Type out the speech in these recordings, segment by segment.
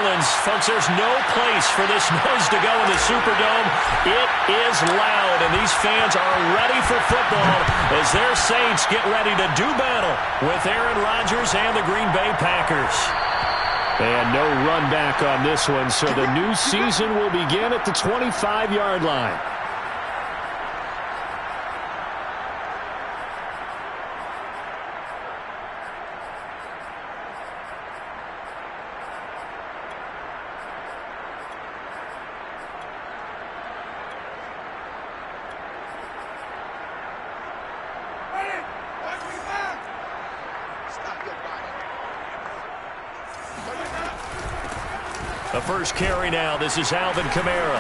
Orleans. Folks, there's no place for this noise to go in the Superdome. It is loud, and these fans are ready for football as their Saints get ready to do battle with Aaron Rodgers and the Green Bay Packers. And no run back on this one, so the new season will begin at the 25-yard line. The first carry now. This is Alvin Kamara.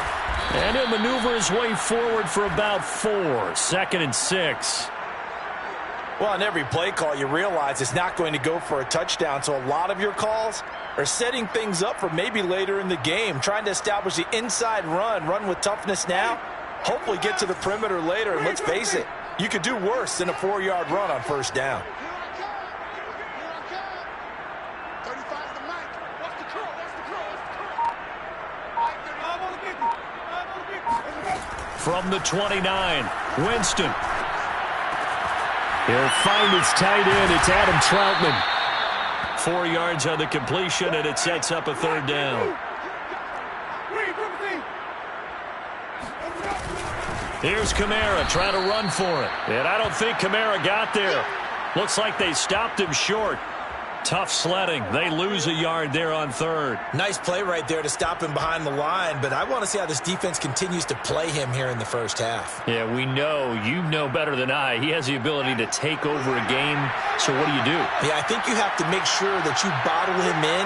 And he'll maneuver his way forward for about 4. 2nd and 6. Well, on every play call, you realize it's not going to go for a touchdown. So a lot of your calls are setting things up for maybe later in the game, trying to establish the inside run with toughness now, hopefully get to the perimeter later. And let's face it, you could do worse than a 4-yard run on first down. From the 29, Winston. He'll find his tight end. It's Adam Troutman. 4 yards on the completion, and it sets up a 3rd down. Here's Kamara trying to run for it. And I don't think Kamara got there. Looks like they stopped him short. Tough sledding. They lose a yard there on 3rd. Nice play right there to stop him behind the line, but I want to see how this defense continues to play him here in the first half. Yeah, we know. You know better than I. He has the ability to take over a game. So what do? Yeah, I think you have to make sure that you bottle him in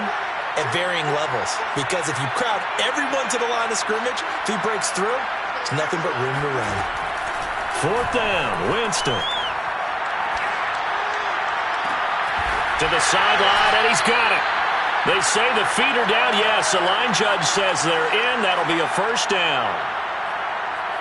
at varying levels, because if you crowd everyone to the line of scrimmage, if he breaks through, it's nothing but room to run. 4th down, Winston. To the sideline, and he's got it. They say the feet are down. Yes, the line judge says they're in. That'll be a 1st down.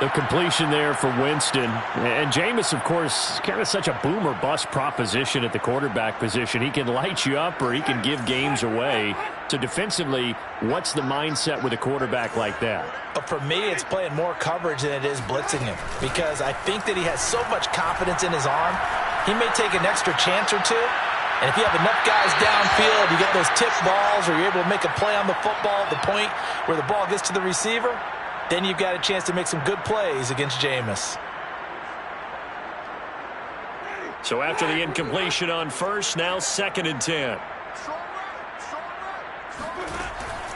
The completion there for Winston. And Jameis, of course, kind of such a boom or bust proposition at the quarterback position. He can light you up or he can give games away. So defensively, what's the mindset with a quarterback like that? For me, it's playing more coverage than it is blitzing him, because I think that he has so much confidence in his arm. He may take an extra chance or two. And if you have enough guys downfield, you get those tip balls, or you're able to make a play on the football at the point where the ball gets to the receiver, then you've got a chance to make some good plays against Jameis. So after the incompletion on 1st, now 2nd and 10.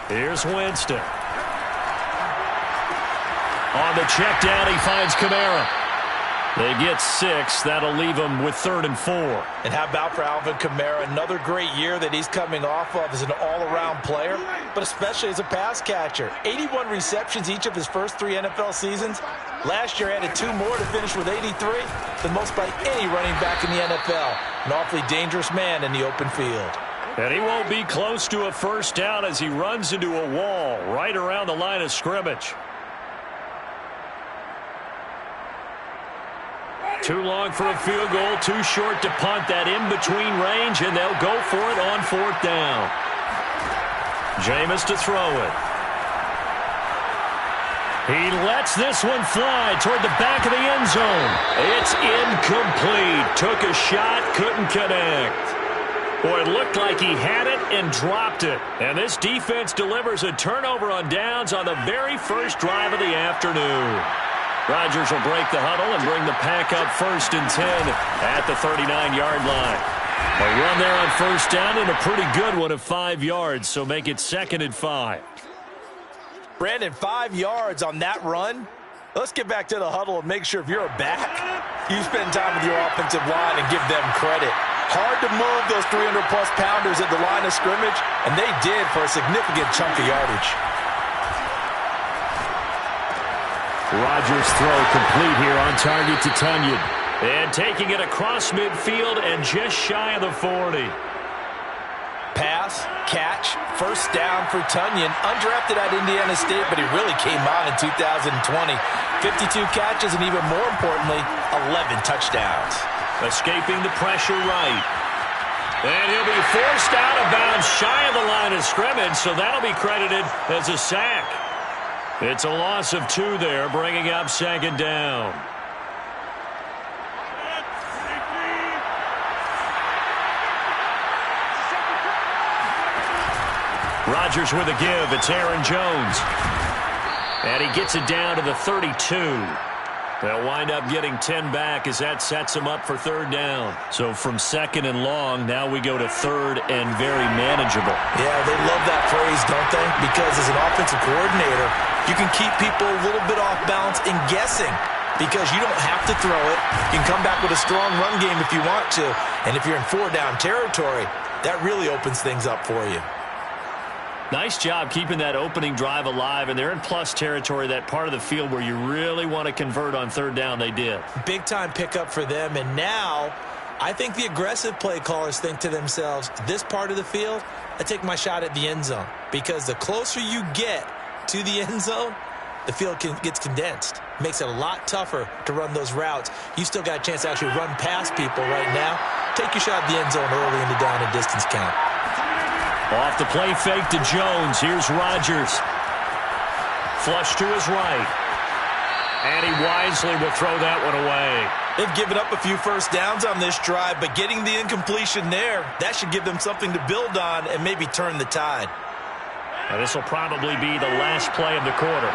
Here's Winston. On the check down, he finds Kamara. They get 6. That'll leave them with 3rd and 4. And how about for Alvin Kamara? Another great year that he's coming off of as an all-around player, but especially as a pass catcher. 81 receptions each of his first 3 NFL seasons. Last year added 2 more to finish with 83, the most by any running back in the NFL. An awfully dangerous man in the open field. And he won't be close to a 1st down as he runs into a wall right around the line of scrimmage. Too long for a field goal, too short to punt. That in-between range, and they'll go for it on 4th down. Jameis to throw it. He lets this one fly toward the back of the end zone. It's incomplete. Took a shot, couldn't connect. Boy, it looked like he had it and dropped it. And this defense delivers a turnover on downs on the very first drive of the afternoon. Rodgers will break the huddle and bring the pack up 1st and 10 at the 39-yard line. A run there on 1st down and a pretty good one of 5 yards, so make it 2nd and 5. Brandon, 5 yards on that run. Let's get back to the huddle and make sure if you're a back, you spend time with your offensive line and give them credit. Hard to move those 300-plus pounders at the line of scrimmage, and they did for a significant chunk of yardage. Rodgers' throw complete here on target to Tonyan. And taking it across midfield and just shy of the 40. Pass, catch, 1st down for Tonyan. Undrafted at Indiana State, but he really came on in 2020. 52 catches and even more importantly, 11 touchdowns. Escaping the pressure right. And he'll be forced out of bounds shy of the line of scrimmage, so that'll be credited as a sack. It's a loss of 2 there, bringing up 2nd down. Rodgers with a give. It's Aaron Jones. And he gets it down to the 32. They'll wind up getting 10 back as that sets them up for 3rd down. So from 2nd and long, now we go to 3rd and very manageable. Yeah, they love that phrase, don't they? Because as an offensive coordinator, you can keep people a little bit off balance and guessing because you don't have to throw it. You can come back with a strong run game if you want to. And if you're in 4-down territory, that really opens things up for you. Nice job keeping that opening drive alive, and they're in plus territory, that part of the field where you really want to convert on 3rd down. They did. Big-time pickup for them, and now I think the aggressive play callers think to themselves, this part of the field, I take my shot at the end zone, because the closer you get to the end zone, the field gets condensed. Makes it a lot tougher to run those routes. You still got a chance to actually run past people right now. Take your shot at the end zone early in the down and distance count. Off the play fake to Jones. Here's Rodgers. Flush to his right. And he wisely will throw that one away. They've given up a few first downs on this drive, but getting the incompletion there, that should give them something to build on and maybe turn the tide. Now this will probably be the last play of the quarter.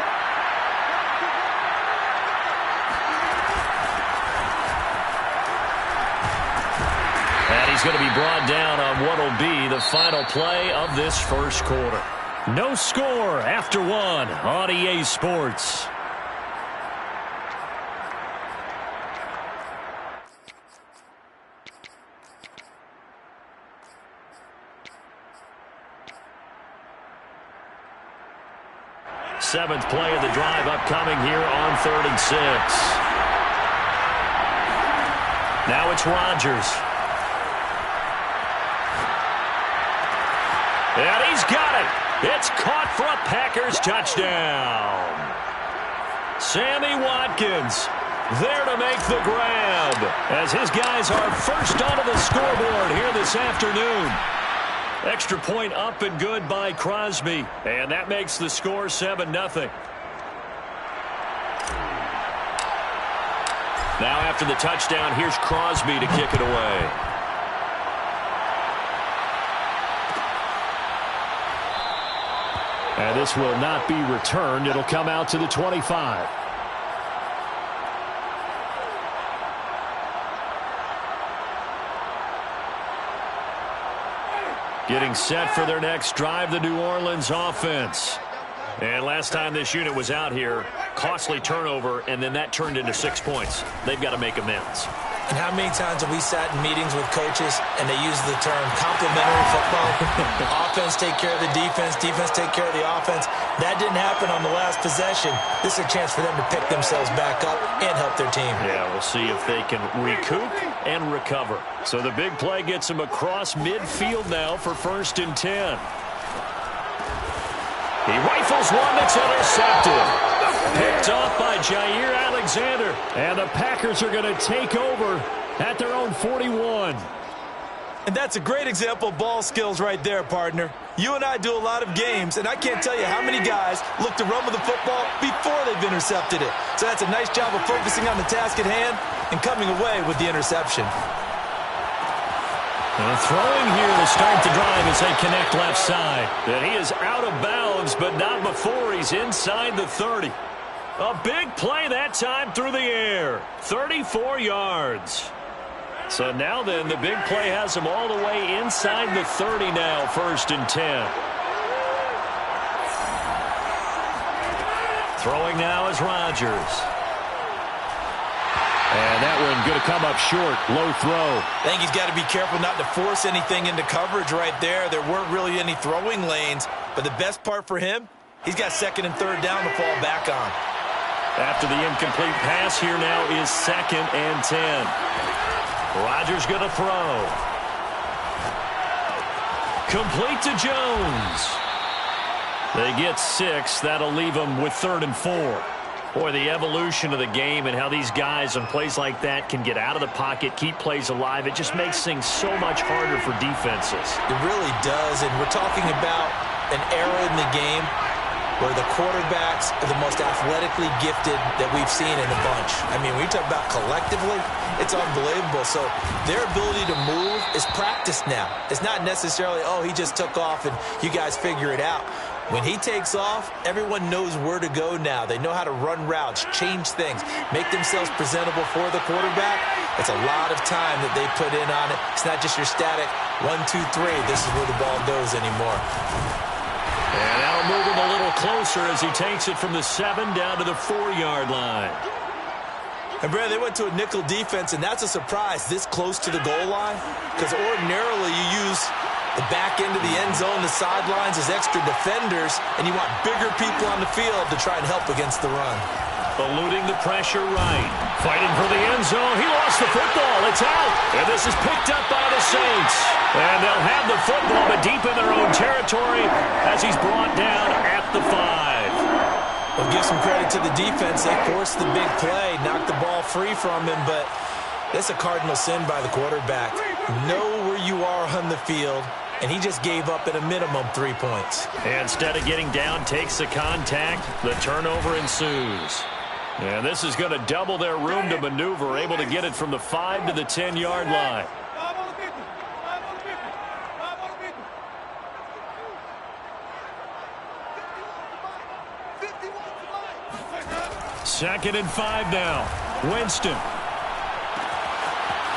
And he's going to be brought down on what will be the final play of this first quarter. No score after 1 on EA Sports. Seventh play of the drive upcoming here on 3rd and 6. Now it's Rodgers. And he's got it. It's caught for a Packers touchdown. Sammy Watkins there to make the grab as his guys are first onto the scoreboard here this afternoon. Extra point up and good by Crosby. And that makes the score 7-0. Now after the touchdown, here's Crosby to kick it away. And this will not be returned. It'll come out to the 25. Getting set for their next drive, the New Orleans offense. And last time this unit was out here, costly turnover, and then that turned into 6 points. They've got to make amends. And how many times have we sat in meetings with coaches and they use the term complementary football? Offense take care of the defense, defense take care of the offense. That didn't happen on the last possession. This is a chance for them to pick themselves back up and help their team. Yeah, we'll see if they can recoup and recover. So the big play gets them across midfield now for 1st and 10. He rifles one that's intercepted. Picked off by Jair Alexander. And the Packers are going to take over at their own 41. And that's a great example of ball skills right there, partner. You and I do a lot of games, and I can't tell you how many guys look to run with the football before they've intercepted it. So that's a nice job of focusing on the task at hand and coming away with the interception. And throwing here to start the drive as they connect left side. And he is out of bounds, but not before he's inside the 30. A big play that time through the air. 34 yards. So now then, the big play has him all the way inside the 30 now, 1st and 10. Throwing now is Rodgers. And that one going to come up short. Low throw. I think he's got to be careful not to force anything into coverage right there. There weren't really any throwing lanes. But the best part for him, he's got 2nd and 3rd down to fall back on. After the incomplete pass, here now is 2nd and 10. Rodgers going to throw. Complete to Jones. They get 6. That'll leave them with 3rd and 4. Boy, the evolution of the game and how these guys on plays like that can get out of the pocket, keep plays alive, it just makes things so much harder for defenses. It really does, and we're talking about an era in the game where the quarterbacks are the most athletically gifted that we've seen in a bunch. I mean, when you talk about collectively, it's unbelievable. So their ability to move is practiced now. It's not necessarily, oh, he just took off and you guys figure it out. When he takes off, everyone knows where to go now. They know how to run routes, change things, make themselves presentable for the quarterback. It's a lot of time that they put in on it. It's not just your static 1, 2, 3. This is where the ball goes anymore. And now move him a little closer as he takes it from the 7 down to the 4-yard line. And, Brad, they went to a nickel defense, and that's a surprise this close to the goal line, because ordinarily you use the back end of the end zone, the sidelines as extra defenders, and you want bigger people on the field to try and help against the run. Eluding the pressure right. Fighting for the end zone. He lost the football. It's out. And this is picked up by the Saints. And they'll have the football, but deep in their own territory as he's brought down at the 5. Well, give some credit to the defense. They forced the big play, knocked the ball free from him, but that's a cardinal sin by the quarterback. Know where you are on the field, and he just gave up at a minimum 3 points. And instead of getting down, takes the contact. The turnover ensues. And this is going to double their room to maneuver, able to get it from the 5 to the 10-yard line. Second and 5 now. Winston.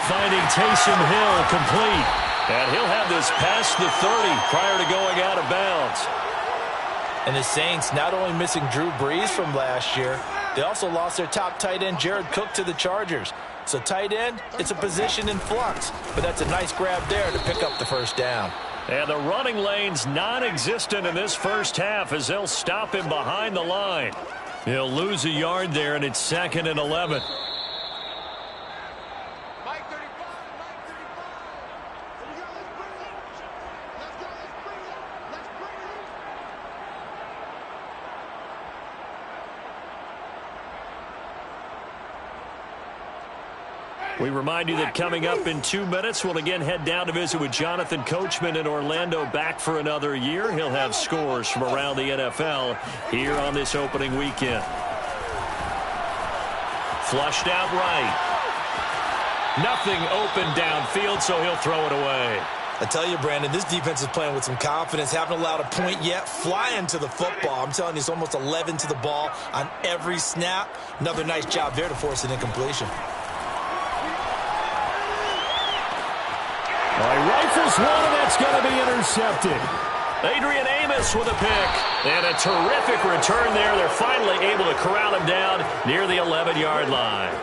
Finding Taysom Hill complete. And he'll have this past the 30 prior to going out of bounds. And the Saints not only missing Drew Brees from last year, they also lost their top tight end, Jared Cook, to the Chargers. So tight end, it's a position in flux. But that's a nice grab there to pick up the first down. And the running lane's non-existent in this first half as they'll stop him behind the line. He'll lose a yard there, and it's 2nd and 11. We remind you that coming up in 2 minutes, we'll again head down to visit with Jonathan Coachman in Orlando, back for another year. He'll have scores from around the NFL here on this opening weekend. Flushed out right. Nothing open downfield, so he'll throw it away. I tell you, Brandon, this defense is playing with some confidence. Haven't allowed a point yet. Flying to the football. I'm telling you, it's almost 11 to the ball on every snap. Another nice job there to force an incompletion. He rifles one, and that's going to be intercepted. Adrian Amos with a pick. And a terrific return there. They're finally able to corral him down near the 11-yard line.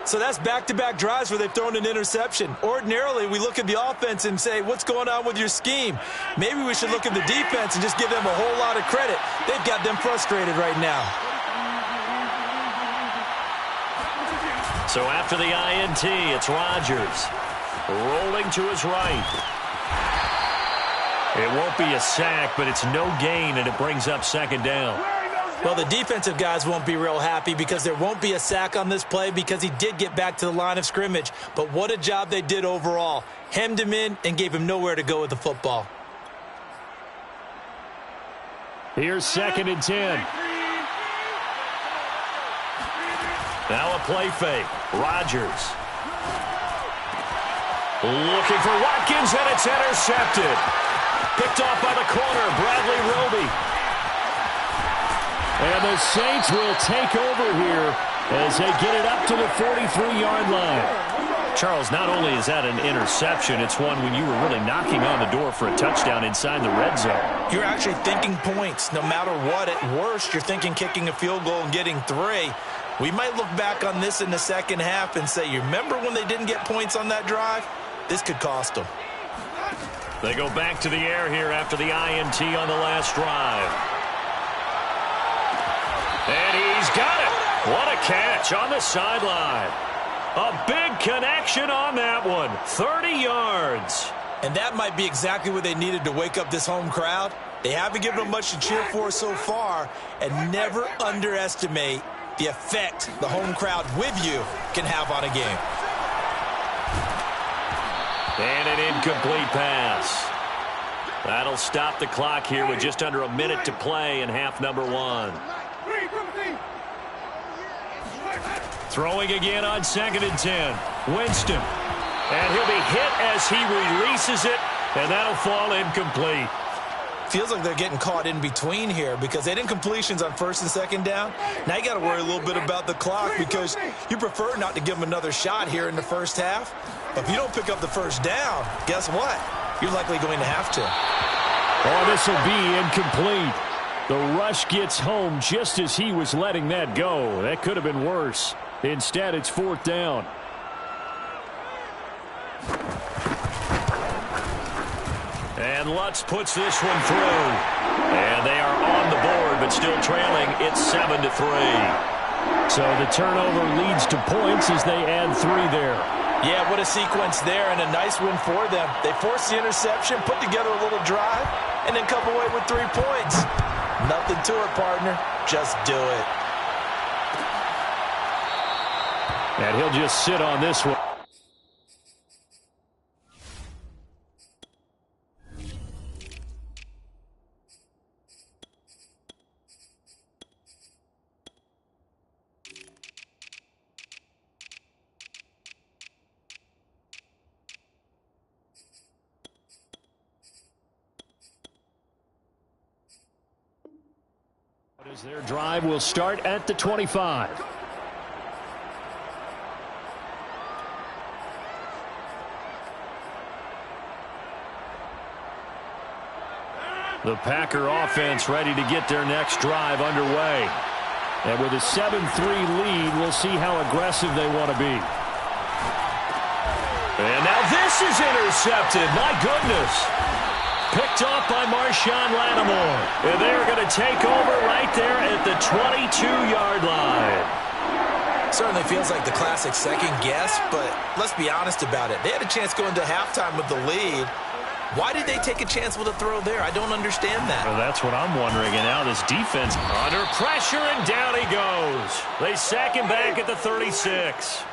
So that's back-to-back drives where they've thrown an interception. Ordinarily, we look at the offense and say, what's going on with your scheme? Maybe we should look at the defense and just give them a whole lot of credit. They've got them frustrated right now. So after the INT, it's Rodgers. Rolling to his right. It won't be a sack, but it's no gain, and it brings up 2nd down. Well, the defensive guys won't be real happy because there won't be a sack on this play because he did get back to the line of scrimmage. But what a job they did overall. Hemmed him in and gave him nowhere to go with the football. Here's 2nd and 10. Now a play fake. Rodgers. Looking for Watkins, and it's intercepted. Picked off by the corner, Bradley Roby. And the Saints will take over here as they get it up to the 43-yard line. Charles, not only is that an interception, it's one when you were really knocking on the door for a touchdown inside the red zone. You're actually thinking points. No matter what, at worst, you're thinking kicking a field goal and getting 3. We might look back on this in the second half and say, you remember when they didn't get points on that drive? This could cost them. They go back to the air here after the INT on the last drive. And he's got it. What a catch on the sideline. A big connection on that one. 30 yards. And that might be exactly what they needed to wake up this home crowd. They haven't given them much to cheer for so far, and never underestimate the effect the home crowd with you can have on a game. And an incomplete pass. That'll stop the clock here with just under a minute to play in half number one. Throwing again on 2nd and 10. Winston. And he'll be hit as he releases it, and that'll fall incomplete. Feels like they're getting caught in between here because they didn't completions on 1st and 2nd down. Now you got to worry a little bit about the clock because you prefer not to give them another shot here in the first half. But if you don't pick up the first down, guess what? You're likely going to have to. Oh, this will be incomplete. The rush gets home just as he was letting that go. That could have been worse. Instead, it's 4th down. And Lutz puts this one through. And they are on the board, but still trailing. It's 7-3. So the turnover leads to points as they add 3 there. Yeah, what a sequence there, and a nice win for them. They forced the interception, put together a little drive, and then come away with 3 points. Nothing to it, partner. Just do it. And he'll just sit on this one. As their drive will start at the 25. The Packer offense ready to get their next drive underway. And with a 7-3 lead, we'll see how aggressive they want to be. And now this is intercepted. My goodness. Picked off by Marshawn Lattimore. And they're going to take over right there at the 22-yard line. Certainly feels like the classic second guess, but let's be honest about it. They had a chance going to halftime with the lead. Why did they take a chance with a throw there? I don't understand that. Well, that's what I'm wondering. And now this defense under pressure, and down he goes. They sack him back at the 36.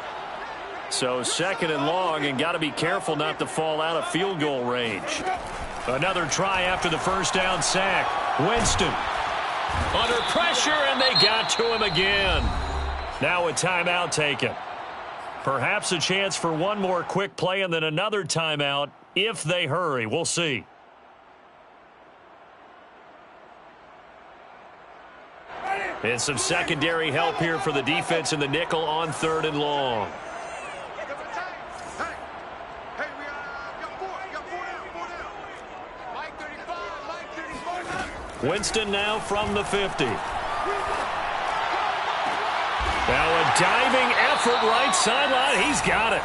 So 2nd and long, and got to be careful not to fall out of field goal range. Another try after the first down sack. Winston under pressure, and they got to him again. Now a timeout taken. Perhaps a chance for one more quick play and then another timeout if they hurry. We'll see. And some secondary help here for the defense in the nickel on 3rd and long. Winston now from the 50. Now a diving effort right sideline. He's got it.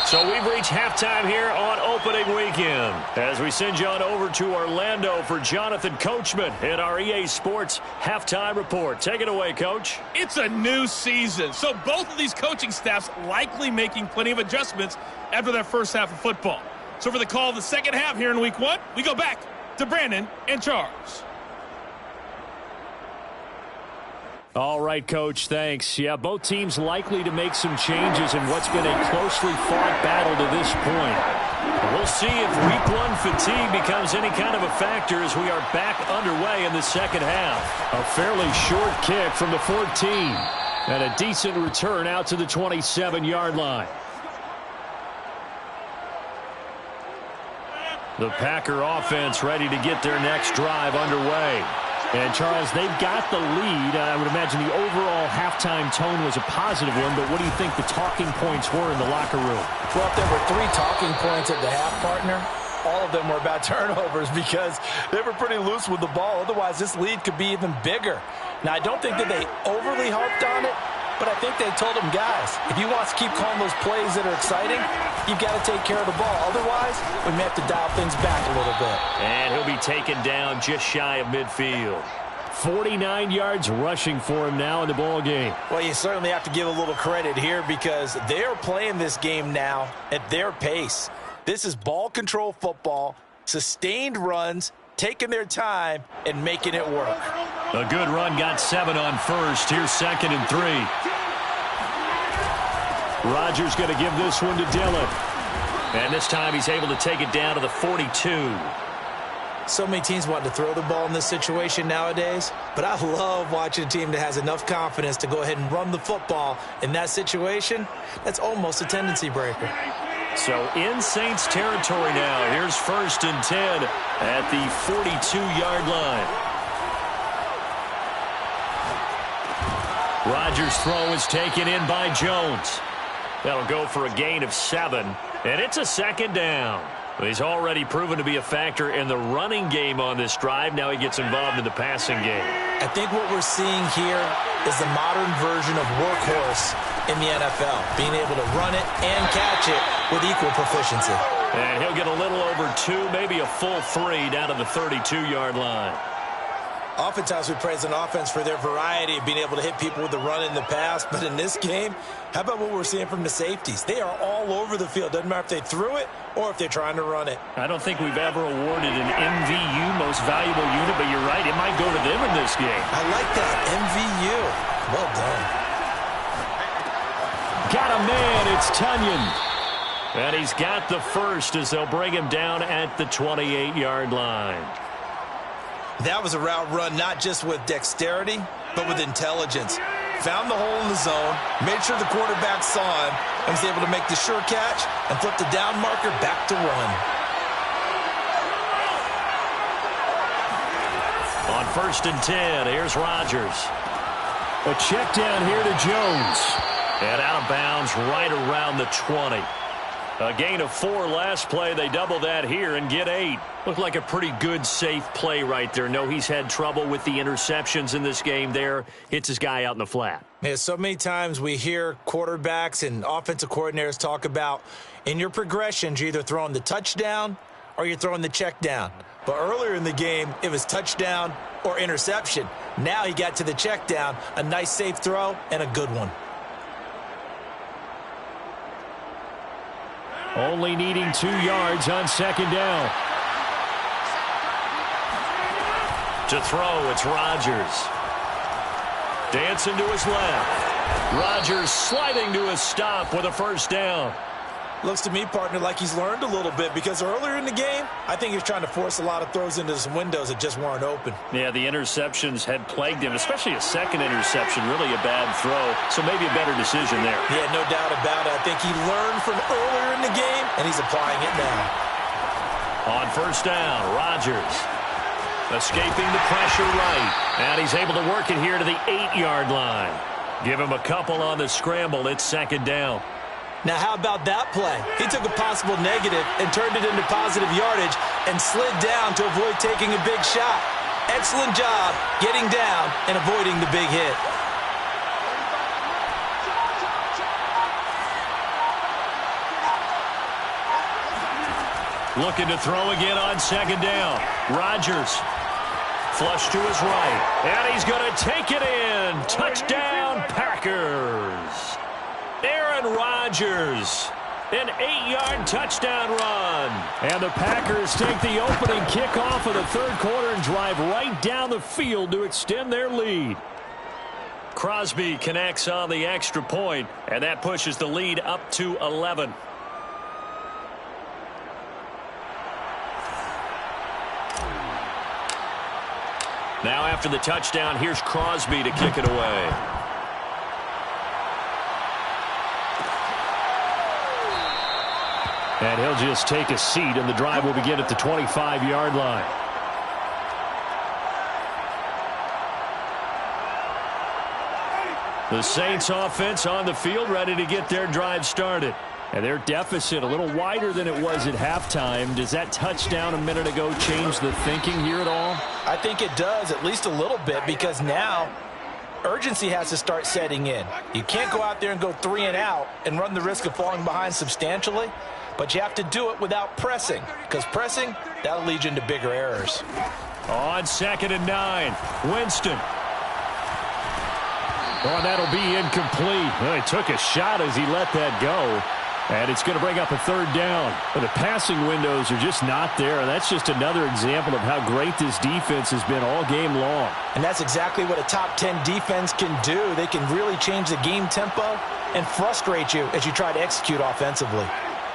So we've reached halftime here on opening weekend. As we send you on over to Orlando for Jonathan Coachman in our EA Sports Halftime Report. Take it away, Coach. It's a new season, so both of these coaching staffs likely making plenty of adjustments after that first half of football. So for the call of the second half here in week 1, we go back to Brandon and Charles. All right, Coach, thanks. Yeah, both teams likely to make some changes in what's been a closely fought battle to this point. We'll see if week 1 fatigue becomes any kind of a factor as we are back underway in the second half. A fairly short kick from the 14 and a decent return out to the 27-yard line. The Packer offense ready to get their next drive underway. And, Charles, they've got the lead. I would imagine the overall halftime tone was a positive one, but what do you think the talking points were in the locker room? Well, if there were 3 talking points at the half, partner, all of them were about turnovers because they were pretty loose with the ball. Otherwise, this lead could be even bigger. Now, I don't think that they overly harped on it, but I think they told them, guys, if you want to keep calling those plays that are exciting, you've got to take care of the ball. Otherwise, we may have to dial things back a little bit. And he'll be taken down just shy of midfield. 49 yards rushing for him now in the ball game. Well, you certainly have to give a little credit here because they're playing this game now at their pace. This is ball control football, sustained runs, taking their time, and making it work. A good run got 7 on first. Here's 2nd and 3. Rodgers going to give this one to Dillon. And this time he's able to take it down to the 42. So many teams want to throw the ball in this situation nowadays, but I love watching a team that has enough confidence to go ahead and run the football in that situation. That's almost a tendency breaker. So in Saints territory now. Here's 1st and 10 at the 42-yard line. Rodgers' throw is taken in by Jones. That'll go for a gain of 7, and it's a 2nd down. He's already proven to be a factor in the running game on this drive. Now he gets involved in the passing game. I think what we're seeing here is the modern version of workhorse in the NFL, being able to run it and catch it with equal proficiency. And he'll get a little over 2, maybe a full 3 down to the 32-yard line. Oftentimes we praise an offense for their variety of being able to hit people with the run in the pass, but in this game, how about what we're seeing from the safeties? They are all over the field. Doesn't matter if they threw it or if they're trying to run it. I don't think we've ever awarded an MVU, most valuable unit, but you're right, it might go to them in this game. I like that, MVU. Well done. Got a man, it's Tunyon. And he's got the first as they'll bring him down at the 28-yard line. That was a route run not just with dexterity, but with intelligence. Found the hole in the zone, made sure the quarterback saw him, and was able to make the sure catch and flip the down marker back to run. On 1st and 10, here's Rodgers. A check down here to Jones. And out of bounds right around the 20. A gain of 4 last play. They double that here and get 8. Looked like a pretty good, safe play right there. No, he's had trouble with the interceptions in this game there. Hits his guy out in the flat. Yeah, so many times we hear quarterbacks and offensive coordinators talk about in your progressions, you're either throwing the touchdown or you're throwing the check down. But earlier in the game, it was touchdown or interception. Now he got to the check down, a nice safe throw, and a good one. Only needing 2 yards on 2nd down. To throw, it's Rodgers. Dancing to his left. Rodgers sliding to a stop with a 1st down. Looks to me, partner, like he's learned a little bit because earlier in the game, I think he was trying to force a lot of throws into some windows that just weren't open. Yeah, the interceptions had plagued him, especially a 2nd interception, really a bad throw. So maybe a better decision there. Yeah, no doubt about it. I think he learned from earlier in the game, and he's applying it now. On 1st down, Rodgers escaping the pressure right. And he's able to work it here to the 8-yard line. Give him a couple on the scramble. It's 2nd down. Now, how about that play? He took a possible negative and turned it into positive yardage and slid down to avoid taking a big shot. Excellent job getting down and avoiding the big hit. Looking to throw again on 2nd down. Rodgers flush to his right. And he's going to take it in. Touchdown, Packers. Aaron Rodgers, an 8-yard touchdown run. And the Packers take the opening kickoff of the 3rd quarter and drive right down the field to extend their lead. Crosby connects on the extra point, and that pushes the lead up to 11. Now after the touchdown, here's Crosby to kick it away. And he'll just take a seat, and the drive will begin at the 25-yard line. The Saints offense on the field ready to get their drive started. And their deficit a little wider than it was at halftime. Does that touchdown a minute ago change the thinking here at all? I think it does, at least a little bit, because now urgency has to start setting in. You can't go out there and go 3 and out and run the risk of falling behind substantially. But you have to do it without pressing, because pressing, that'll lead you into bigger errors. On 2nd and 9, Winston. Oh, that'll be incomplete. Well, he took a shot as he let that go. And it's going to bring up a third down. But the passing windows are just not there. And that's just another example of how great this defense has been all game long. And that's exactly what a top 10 defense can do. They can really change the game tempo and frustrate you as you try to execute offensively.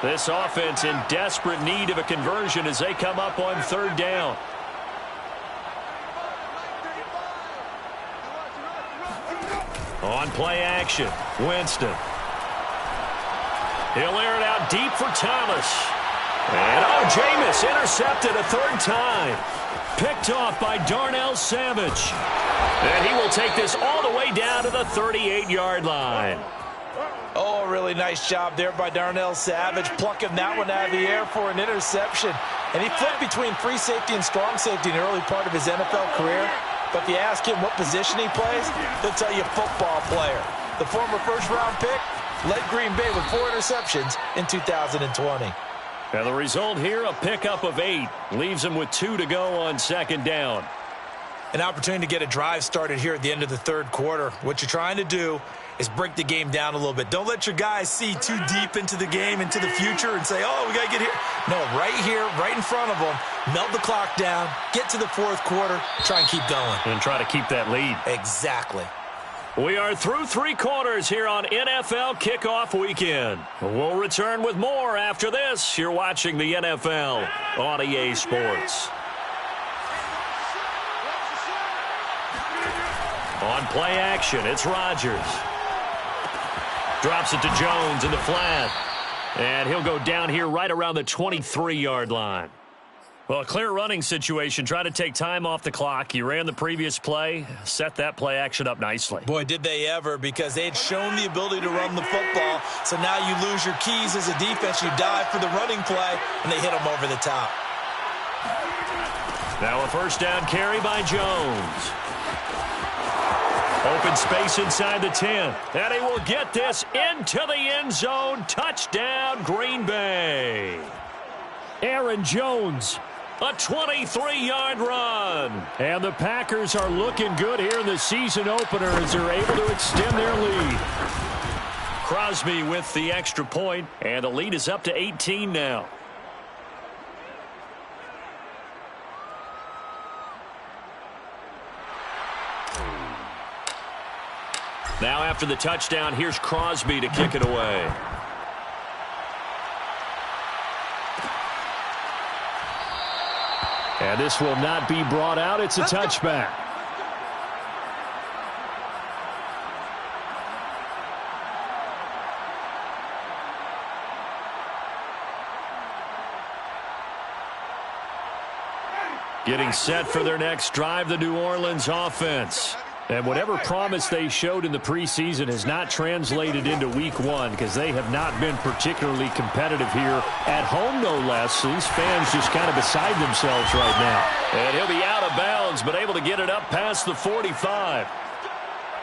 This offense in desperate need of a conversion as they come up on third down. On play action, Winston. He'll air it out deep for Thomas. And Jameis intercepted a third time. Picked off by Darnell Savage. And he will take this all the way down to the 38-yard line. Oh, a really nice job there by Darnell Savage, plucking that one out of the air for an interception. And he flipped between free safety and strong safety in the early part of his NFL career. But if you ask him what position he plays, he'll tell you football player. The former first-round pick led Green Bay with 4 interceptions in 2020. And the result here, a pickup of 8. Leaves him with 2 to go on second down. An opportunity to get a drive started here at the end of the third quarter. What you're trying to do is break the game down a little bit. Don't let your guys see too deep into the game, into the future, and say, oh, we got to get here. No, right here, right in front of them, melt the clock down, get to the fourth quarter, try and keep going. And try to keep that lead. Exactly. We are through 3 quarters here on NFL Kickoff Weekend. We'll return with more after this. You're watching the NFL on EA Sports. On play action, it's Rodgers. Drops it to Jones in the flat. And he'll go down here right around the 23-yard line. Well, a clear running situation. Try to take time off the clock. You ran the previous play, set that play action up nicely. Boy, did they ever, because they had shown the ability to run the football. So now you lose your keys as a defense. You dive for the running play, and they hit them over the top. Now a first down carry by Jones. Open space inside the 10. And he will get this into the end zone. Touchdown, Green Bay. Aaron Jones, a 23-yard run. And the Packers are looking good here in the season opener as they're able to extend their lead. Crosby with the extra point, and the lead is up to 18 now. Now after the touchdown, here's Crosby to kick it away. And this will not be brought out. It's a touchback. Getting set for their next drive, the New Orleans offense. And whatever promise they showed in the preseason has not translated into week 1 because they have not been particularly competitive here at home, no less. So these fans just kind of beside themselves right now. And he'll be out of bounds, but able to get it up past the 45.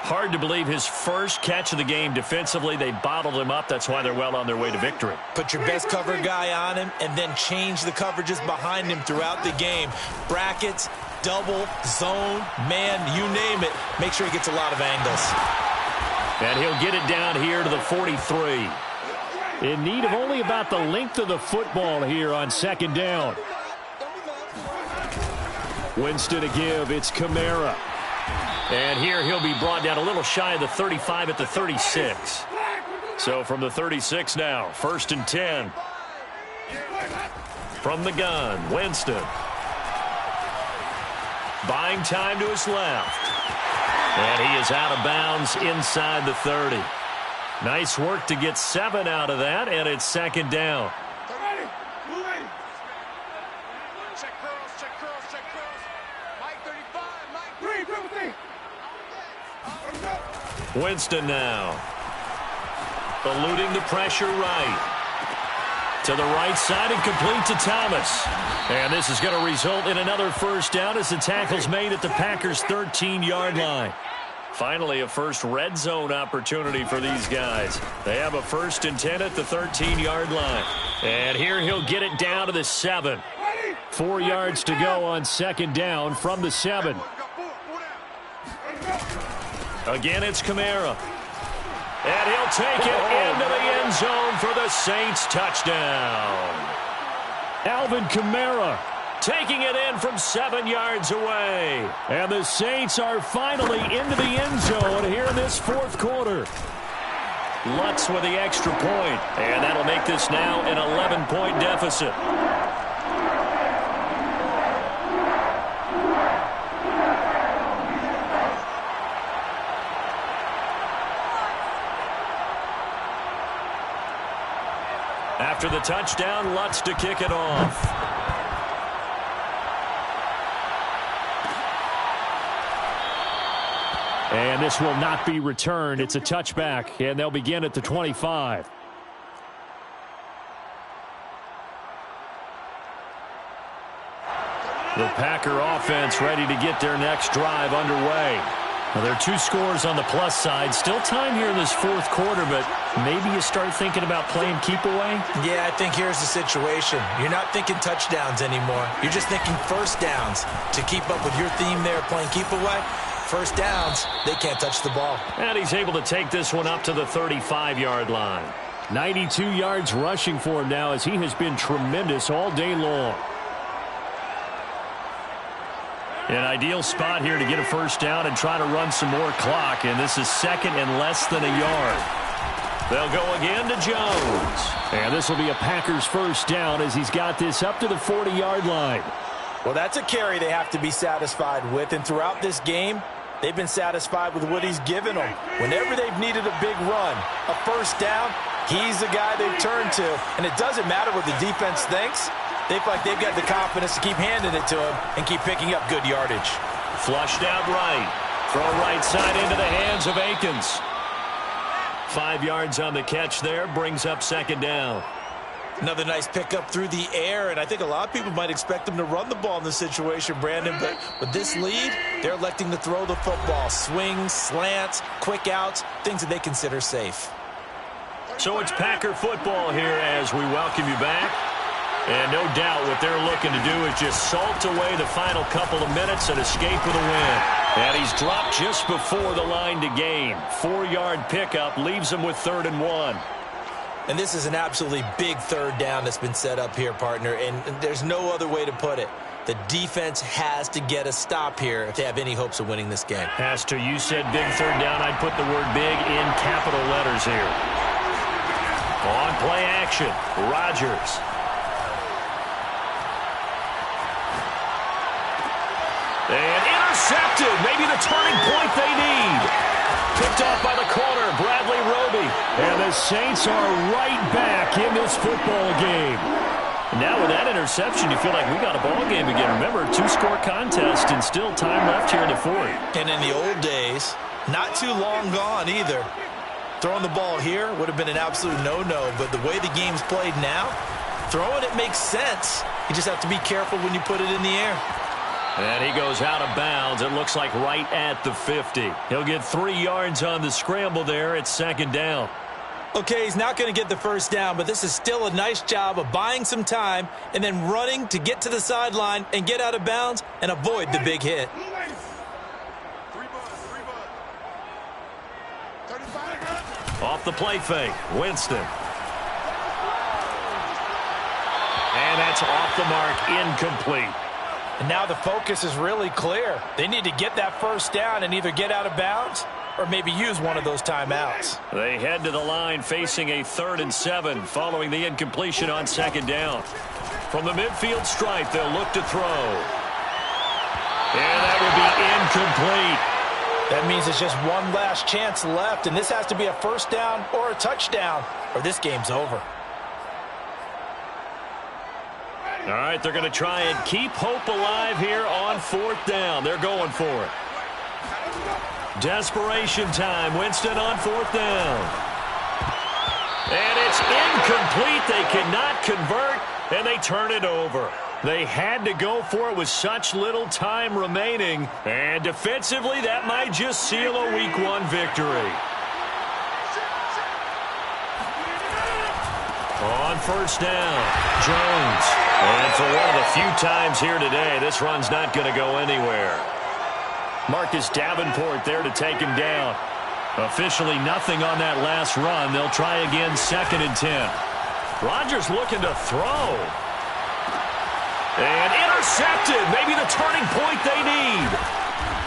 Hard to believe his first catch of the game defensively. They bottled him up. That's why they're well on their way to victory. Put your best cover guy on him and then change the coverages behind him throughout the game. Brackets, double, zone, man, you name it. Make sure he gets a lot of angles. And he'll get it down here to the 43. In need of only about the length of the football here on second down. Winston to give. It's Kamara. And here he'll be brought down a little shy of the 35 at the 36. So from the 36 now, 1st and 10. From the gun, Winston. Buying time to his left. And he is out of bounds inside the 30. Nice work to get 7 out of that, and it's second down. Winston now. Eluding the pressure right. To the right side and complete to Thomas. And this is going to result in another first down as the tackle's made at the Packers' 13-yard line. Finally, a first red zone opportunity for these guys. They have a 1st and 10 at the 13-yard line. And here he'll get it down to the 7. 4 yards to go on second down from the 7. Again, it's Kamara. And he'll take it into the end zone for the Saints touchdown. Alvin Kamara taking it in from 7 yards away. And the Saints are finally into the end zone here in this fourth quarter. Lutz with the extra point, and that'll make this now an 11-point deficit. After the touchdown, Lutz to kick it off. And this will not be returned. It's a touchback, and they'll begin at the 25. The Packer offense ready to get their next drive underway. Well, there are 2 scores on the plus side. Still time here in this fourth quarter, but maybe you start thinking about playing keep away? Yeah, I think here's the situation. You're not thinking touchdowns anymore. You're just thinking first downs. To keep up with your theme there, playing keep away, first downs, they can't touch the ball. And he's able to take this one up to the 35-yard line. 92 yards rushing for him now as he has been tremendous all day long. An ideal spot here to get a first down and try to run some more clock, and this is second and less than a yard. They'll go again to Jones. And this will be a Packers first down as he's got this up to the 40-yard line. Well, that's a carry they have to be satisfied with, and throughout this game, they've been satisfied with what he's given them. Whenever they've needed a big run, a first down, he's the guy they've turned to. And it doesn't matter what the defense thinks. They feel like they've got the confidence to keep handing it to him and keep picking up good yardage. Flushed out right. Throw right side into the hands of Akins. 5 yards on the catch there, brings up second down. Another nice pickup through the air, and I think a lot of people might expect them to run the ball in this situation, Brandon, but with this lead, they're electing to throw the football. Swings, slants, quick outs, things that they consider safe. So it's Packer football here as we welcome you back. And no doubt what they're looking to do is just salt away the final couple of minutes and escape with a win. And he's dropped just before the line to gain. 4-yard pickup leaves him with 3rd and 1. And this is an absolutely big third down that's been set up here, partner, and there's no other way to put it. The defense has to get a stop here if they have any hopes of winning this game. Has to. You said big third down. I'd put the word big in capital letters here. On play action, Rodgers. And intercepted. Maybe the turning point they need. Picked off by the corner, Bradley Roby. And the Saints are right back in this football game. Now with that interception, you feel like we got a ball game again. Remember, 2-score contest and still time left here in the fourth. And in the old days, not too long gone either. Throwing the ball here would have been an absolute no-no, but the way the game's played now, throwing it makes sense. You just have to be careful when you put it in the air. And he goes out of bounds. It looks like right at the 50. He'll get 3 yards on the scramble there. It's second down. Okay, he's not going to get the first down, but this is still a nice job of buying some time and then running to get to the sideline and get out of bounds and avoid the big hit. Off the play fake, Winston. And that's off the mark, incomplete. And now the focus is really clear. They need to get that first down and either get out of bounds or maybe use one of those timeouts. They head to the line facing a 3rd and 7 following the incompletion on second down. From the midfield stripe, they'll look to throw. And that would be incomplete. That means it's just one last chance left, and this has to be a first down or a touchdown, or this game's over. All right, they're going to try and keep hope alive here on 4th down. They're going for it. Desperation time. Winston on 4th down. And it's incomplete. They cannot convert, and they turn it over. They had to go for it with such little time remaining. And defensively, that might just seal a Week 1 victory. On first down, Jones. And for one of the few times here today, this run's not going to go anywhere. Marcus Davenport there to take him down. Officially nothing on that last run. They'll try again, 2nd and 10. Rodgers looking to throw. And intercepted. Maybe the turning point they need.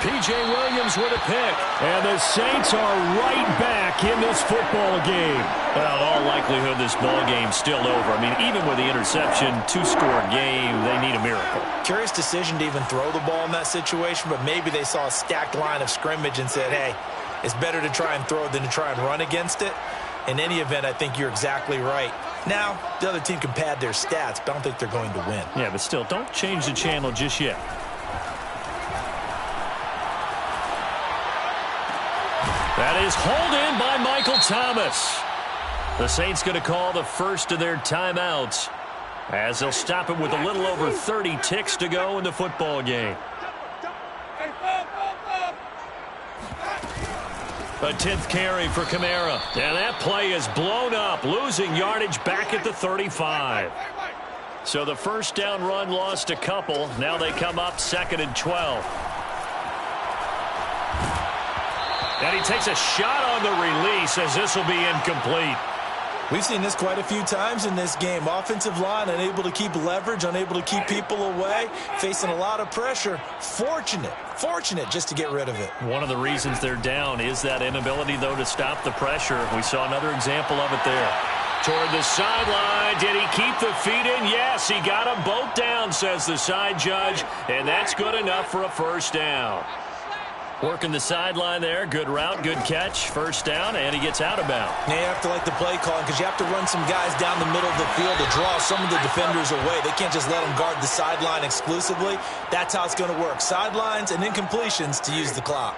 P.J. Williams with a pick. And the Saints are right back in this football game. Well, in all likelihood, this ball game's still over. I mean, even with the interception, 2-score game, they need a miracle. Curious decision to even throw the ball in that situation, but maybe they saw a stacked line of scrimmage and said, hey, it's better to try and throw than to try and run against it. In any event, I think you're exactly right. Now, the other team can pad their stats, but I don't think they're going to win. Yeah, but still, don't change the channel just yet. That is hauled in by Michael Thomas. The Saints going to call the first of their timeouts as they'll stop it with a little over 30 ticks to go in the football game. A 10th carry for Kamara. And that play is blown up, losing yardage back at the 35. So the first down run lost a couple. Now they come up 2nd and 12. And he takes a shot on the release as this will be incomplete. We've seen this quite a few times in this game. Offensive line unable to keep leverage, unable to keep people away, facing a lot of pressure. Fortunate just to get rid of it. One of the reasons they're down is that inability, though, to stop the pressure. We saw another example of it there. Toward the sideline. Did he keep the feet in? Yes, he got them both down, says the side judge, and that's good enough for a first down. Working the sideline there. Good route, good catch. First down, and he gets out of bounds. Now you have to like the play calling because you have to run some guys down the middle of the field to draw some of the defenders away. They can't just let them guard the sideline exclusively. That's how it's going to work. Sidelines and incompletions to use the clock.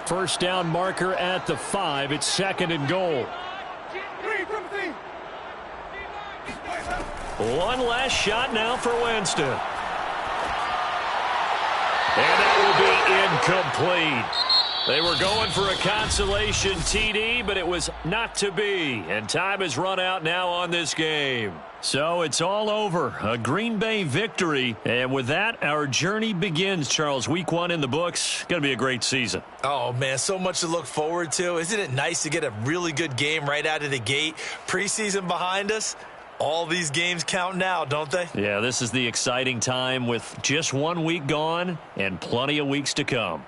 First down marker at the 5. It's 2nd and goal. One last shot now for Winston. And that will be incomplete. They were going for a consolation TD, but it was not to be. And time has run out now on this game. So it's all over. A Green Bay victory. And with that, our journey begins, Charles. Week 1 in the books. Going to be a great season. Oh, man, so much to look forward to. Isn't it nice to get a really good game right out of the gate? Preseason behind us. All these games count now, don't they? Yeah, this is the exciting time with just 1 week gone and plenty of weeks to come.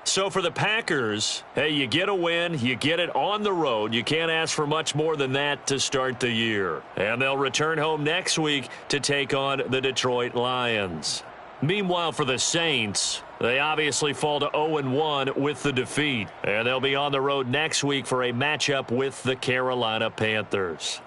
So for the Packers, hey, you get a win, you get it on the road. You can't ask for much more than that to start the year. And they'll return home next week to take on the Detroit Lions. Meanwhile, for the Saints, they obviously fall to 0-1 with the defeat. And they'll be on the road next week for a matchup with the Carolina Panthers.